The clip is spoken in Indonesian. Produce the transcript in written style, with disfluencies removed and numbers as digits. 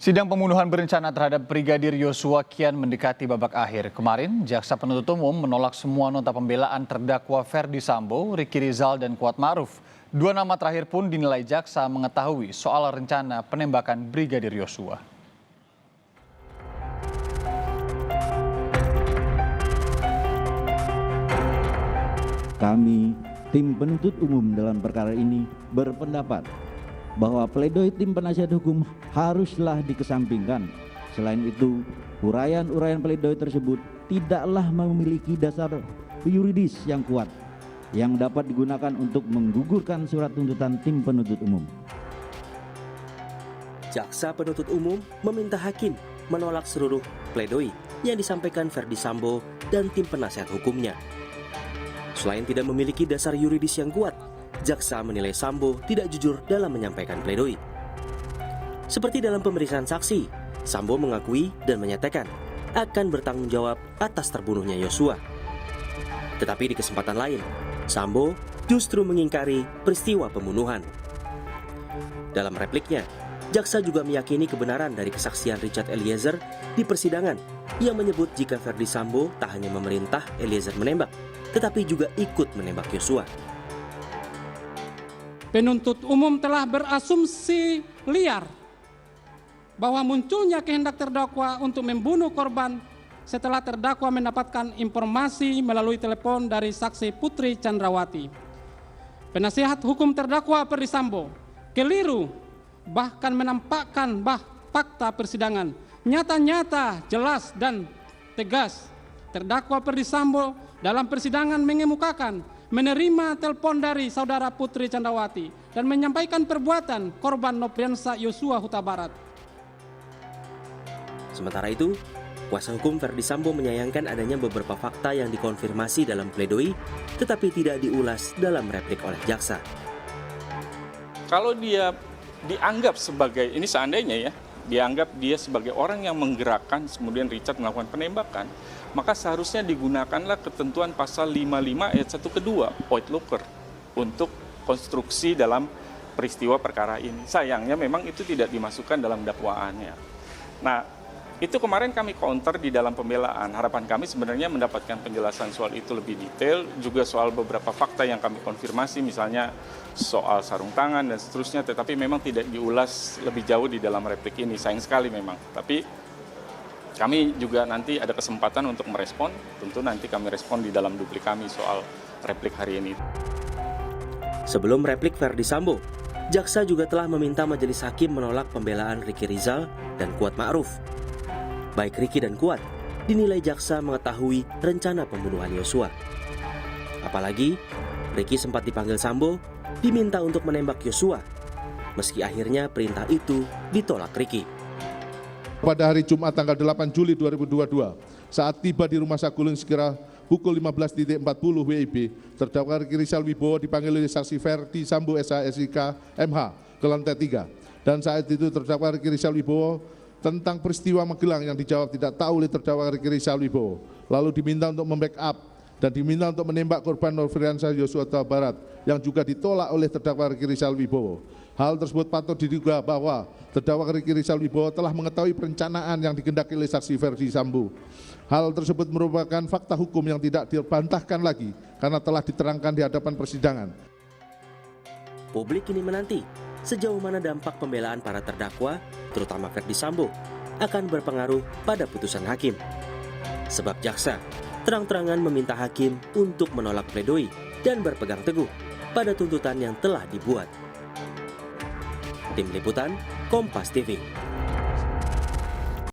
Sidang pembunuhan berencana terhadap Brigadir Yosua kian mendekati babak akhir. Kemarin, Jaksa Penuntut Umum menolak semua nota pembelaan terdakwa Ferdi Sambo, Ricky Rizal, dan Kuat Ma'ruf. Dua nama terakhir pun dinilai jaksa mengetahui soal rencana penembakan Brigadir Yosua. Kami, tim penuntut umum dalam perkara ini berpendapat bahwa pledoi tim penasihat hukum haruslah dikesampingkan. Selain itu, uraian-uraian pledoi tersebut tidaklah memiliki dasar yuridis yang kuat yang dapat digunakan untuk menggugurkan surat tuntutan tim penuntut umum. Jaksa penuntut umum meminta hakim menolak seluruh pledoi yang disampaikan Ferdi Sambo dan tim penasihat hukumnya. Selain tidak memiliki dasar yuridis yang kuat, jaksa menilai Sambo tidak jujur dalam menyampaikan pledoi. Seperti dalam pemeriksaan saksi, Sambo mengakui dan menyatakan akan bertanggung jawab atas terbunuhnya Yosua. Tetapi di kesempatan lain, Sambo justru mengingkari peristiwa pembunuhan. Dalam repliknya, jaksa juga meyakini kebenaran dari kesaksian Richard Eliezer di persidangan yang menyebut jika Ferdi Sambo tak hanya memerintah Eliezer menembak, tetapi juga ikut menembak Yosua. Penuntut umum telah berasumsi liar bahwa munculnya kehendak terdakwa untuk membunuh korban setelah terdakwa mendapatkan informasi melalui telepon dari saksi Putri Chandrawati. Penasihat hukum terdakwa Ferdi Sambo keliru bahkan menampakkan fakta persidangan nyata-nyata, jelas dan tegas. Terdakwa Ferdi Sambo dalam persidangan mengemukakan menerima telepon dari saudara Putri Chandrawati dan menyampaikan perbuatan korban Nopriansa Yosua Huta Barat. Sementara itu, kuasa hukum Ferdi Sambo menyayangkan adanya beberapa fakta yang dikonfirmasi dalam pledoi, tetapi tidak diulas dalam replik oleh jaksa. Kalau dia dianggap sebagai, ini seandainya ya, dianggap dia sebagai orang yang menggerakkan, kemudian Richard melakukan penembakan, maka seharusnya digunakanlah ketentuan pasal 55 ayat 1 kedua, Void Looker, untuk konstruksi dalam peristiwa perkara ini. Sayangnya memang itu tidak dimasukkan dalam dakwaannya. Nah, itu kemarin kami counter di dalam pembelaan. Harapan kami sebenarnya mendapatkan penjelasan soal itu lebih detail, juga soal beberapa fakta yang kami konfirmasi, misalnya soal sarung tangan dan seterusnya, tetapi memang tidak diulas lebih jauh di dalam replik ini. Sayang sekali memang. Tapi kami juga nanti ada kesempatan untuk merespon, tentu nanti kami respon di dalam duplik kami soal replik hari ini. Sebelum replik Ferdi Sambo, jaksa juga telah meminta majelis hakim menolak pembelaan Ricky Rizal dan Kuat Ma'ruf. Baik Ricky dan Kuat dinilai jaksa mengetahui rencana pembunuhan Yosua. Apalagi Ricky sempat dipanggil Sambo diminta untuk menembak Yosua, meski akhirnya perintah itu ditolak Ricky. Pada hari Jumat tanggal 8 Juli 2022, saat tiba di Rumah Saguling sekira pukul 15.40 WIB, terdakwa Ricky Rizal Wibowo dipanggil oleh saksi Ferdi Sambo SH/SIK MH ke lantai 3. Dan saat itu terdakwa Ricky Rizal Wibowo tentang peristiwa Magelang yang dijawab tidak tahu oleh terdakwa Ricky Rizal Wibowo. Lalu diminta untuk membackup dan diminta untuk menembak korban Nopriansa Yosua Huta Barat yang juga ditolak oleh terdakwa Ricky Rizal Wibowo. Hal tersebut patut diduga bahwa terdakwa Ricky Rizal Wibowo telah mengetahui perencanaan yang dikehendaki oleh saksi Ferdi Sambo. Hal tersebut merupakan fakta hukum yang tidak dibantahkan lagi karena telah diterangkan di hadapan persidangan. Publik kini menanti sejauh mana dampak pembelaan para terdakwa, terutama Ferdi Sambo, akan berpengaruh pada putusan hakim. Sebab jaksa terang-terangan meminta hakim untuk menolak pledoi dan berpegang teguh pada tuntutan yang telah dibuat. Tim Liputan, Kompas TV.